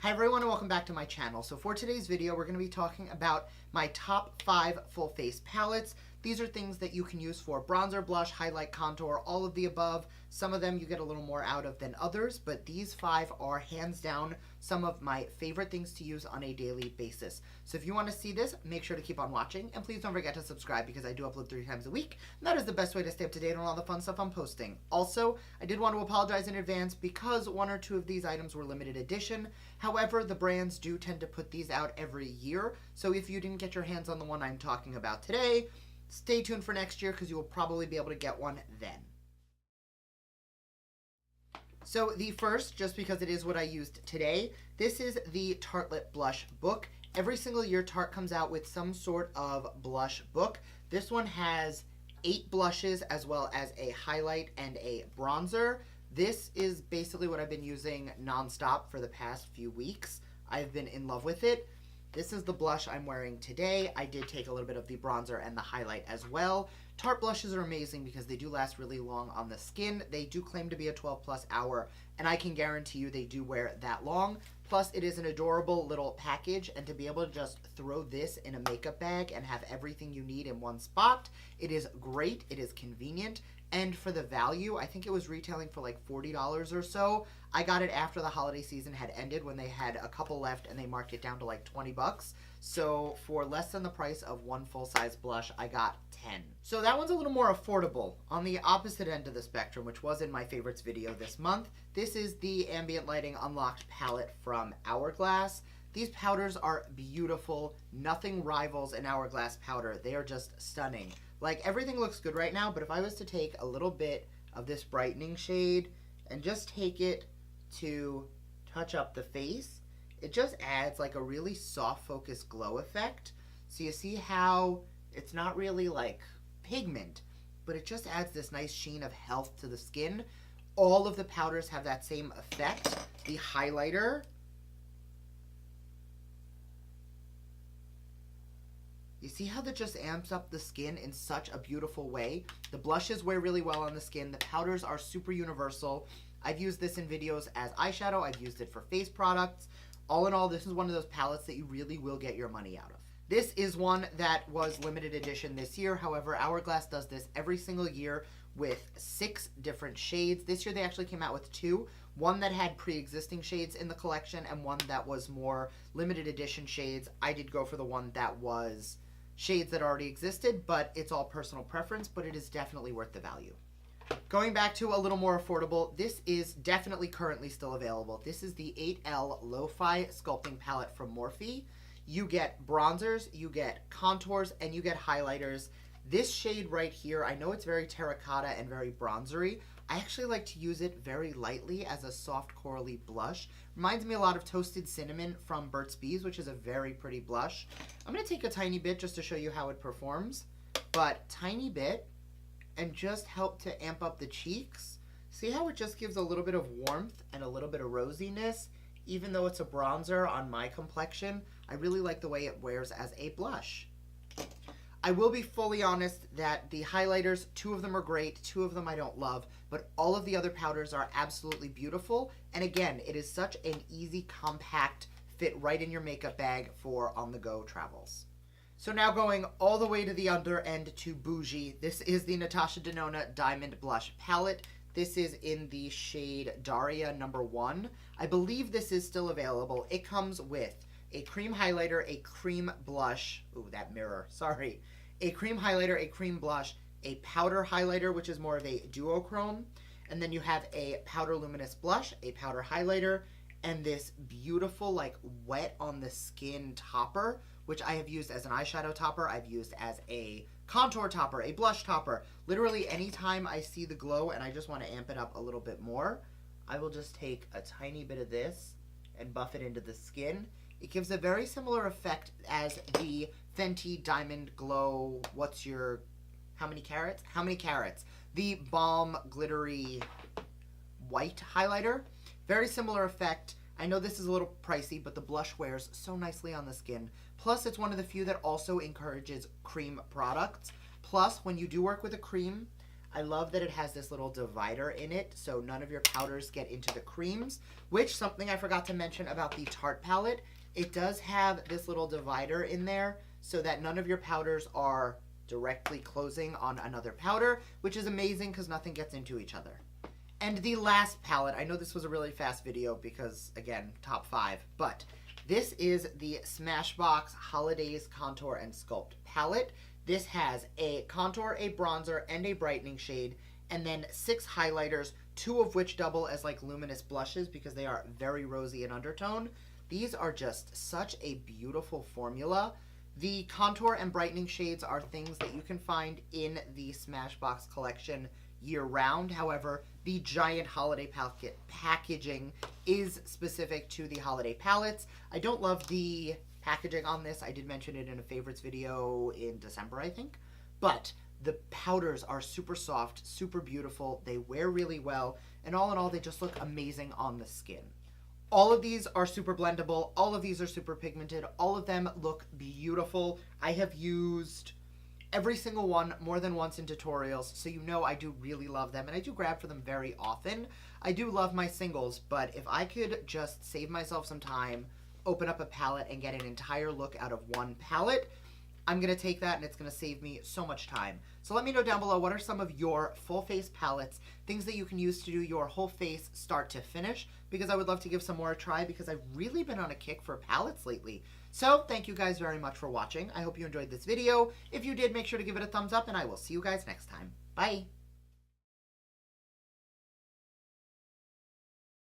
Hi everyone and welcome back to my channel. So for today's video, we're going to be talking about my top 5 full face palettes. These are things that you can use for bronzer, blush, highlight, contour, all of the above. Some of them you get a little more out of than others, but these 5 are hands down some of my favorite things to use on a daily basis. So if you want to see this, make sure to keep on watching, and please don't forget to subscribe because I do upload 3 times a week, and that is the best way to stay up to date on all the fun stuff I'm posting. Also, I did want to apologize in advance because 1 or 2 of these items were limited edition. However, the brands do tend to put these out every year, so if you didn't get your hands on the one I'm talking about today, stay tuned for next year because you will probably be able to get one then. So the first, just because it is what I used today, this is the Tartelette Blush Book. Every single year Tarte comes out with some sort of blush book. This one has 8 blushes as well as a highlight and a bronzer. This is basically what I've been using nonstop for the past few weeks. I've been in love with it. This is the blush I'm wearing today. I did take a little bit of the bronzer and the highlight as well. Tarte blushes are amazing because they do last really long on the skin. They do claim to be a 12+ hour, and I can guarantee you they do wear that long. Plus, it is an adorable little package, and to be able to just throw this in a makeup bag and have everything you need in one spot, it is great, it is convenient, and for the value, I think it was retailing for like $40 or so. I got it after the holiday season had ended when they had a couple left and they marked it down to like 20 bucks. So for less than the price of 1 full-size blush, I got 10. So that one's a little more affordable. On the opposite end of the spectrum, which was in my favorites video this month, this is the Ambient Lighting Unlocked palette from Hourglass. These powders are beautiful. Nothing rivals an Hourglass powder. They are just stunning. Like, everything looks good right now, but if I was to take a little bit of this brightening shade and just take it to touch up the face, it just adds like a really soft focus glow effect. So you see how it's not really like pigment, but it just adds this nice sheen of health to the skin. All of the powders have that same effect. The highlighter, you see how that just amps up the skin in such a beautiful way? The blushes wear really well on the skin. The powders are super universal. I've used this in videos as eyeshadow. I've used it for face products. All in all, this is one of those palettes that you really will get your money out of. This is one that was limited edition this year. However, Hourglass does this every single year with 6 different shades. This year they actually came out with 2. One that had pre-existing shades in the collection and one that was more limited edition shades. I did go for the one that was shades that already existed, but it's all personal preference, but it is definitely worth the value. Going back to a little more affordable, this is definitely currently still available. This is the 8L Lo-Fi Sculpting Palette from Morphe. You get bronzers, you get contours, and you get highlighters. This shade right here, I know it's very terracotta and very bronzery. I actually like to use it very lightly as a soft corally blush. Reminds me a lot of Toasted Cinnamon from Burt's Bees, which is a very pretty blush. I'm going to take a tiny bit just to show you how it performs, but tiny bit, and just help to amp up the cheeks. See how it just gives a little bit of warmth and a little bit of rosiness, even though it's a bronzer on my complexion. I really like the way it wears as a blush. I will be fully honest that the highlighters, 2 of them are great, 2 of them I don't love, but all of the other powders are absolutely beautiful. And again, it is such an easy, compact fit right in your makeup bag for on-the-go travels. So now going all the way to the under end to bougie, this is the Natasha Nonna Diamond Blush Palette. This is in the shade Daria No. 1. I believe this is still available. It comes with a cream highlighter, a cream blush, ooh, that mirror, sorry, a cream highlighter, a cream blush, a powder highlighter, which is more of a duochrome, and then you have a powder luminous blush, a powder highlighter, and this beautiful, like, wet on the skin topper, which I have used as an eyeshadow topper, I've used as a contour topper, a blush topper. Literally anytime I see the glow and I just want to amp it up a little bit more, I will just take a tiny bit of this and buff it into the skin. It gives a very similar effect as the Fenty Diamond Glow, how many carats? How many carats? The Balm Glittery White Highlighter. Very similar effect. I know this is a little pricey, but the blush wears so nicely on the skin. Plus, it's one of the few that also encourages cream products. Plus, when you do work with a cream, I love that it has this little divider in it, so none of your powders get into the creams, which something I forgot to mention about the Tarte palette, it does have this little divider in there so that none of your powders are directly closing on another powder, which is amazing because nothing gets into each other. And the last palette, I know this was a really fast video because, again, top 5, but this is the Smashbox Holidays Contour and Sculpt palette. This has a contour, a bronzer, and a brightening shade, and then 6 highlighters, 2 of which double as like luminous blushes because they are very rosy in undertone. These are just such a beautiful formula. The contour and brightening shades are things that you can find in the Smashbox collection year-round. However, the giant holiday packaging is specific to the holiday palettes. I don't love the packaging on this. I did mention it in a favorites video in December, I think. But the powders are super soft, super beautiful. They wear really well. And all in all, they just look amazing on the skin. All of these are super blendable. All of these are super pigmented. All of them look beautiful. I have used every single one more than once in tutorials, so you know I do really love them, and I do grab for them very often. I do love my singles, but if I could just save myself some time, open up a palette, and get an entire look out of one palette, I'm going to take that, and it's going to save me so much time. So let me know down below, what are some of your full face palettes, things that you can use to do your whole face start to finish, because I would love to give some more a try, because I've really been on a kick for palettes lately. So thank you guys very much for watching. I hope you enjoyed this video. If you did, make sure to give it a thumbs up, and I will see you guys next time. Bye!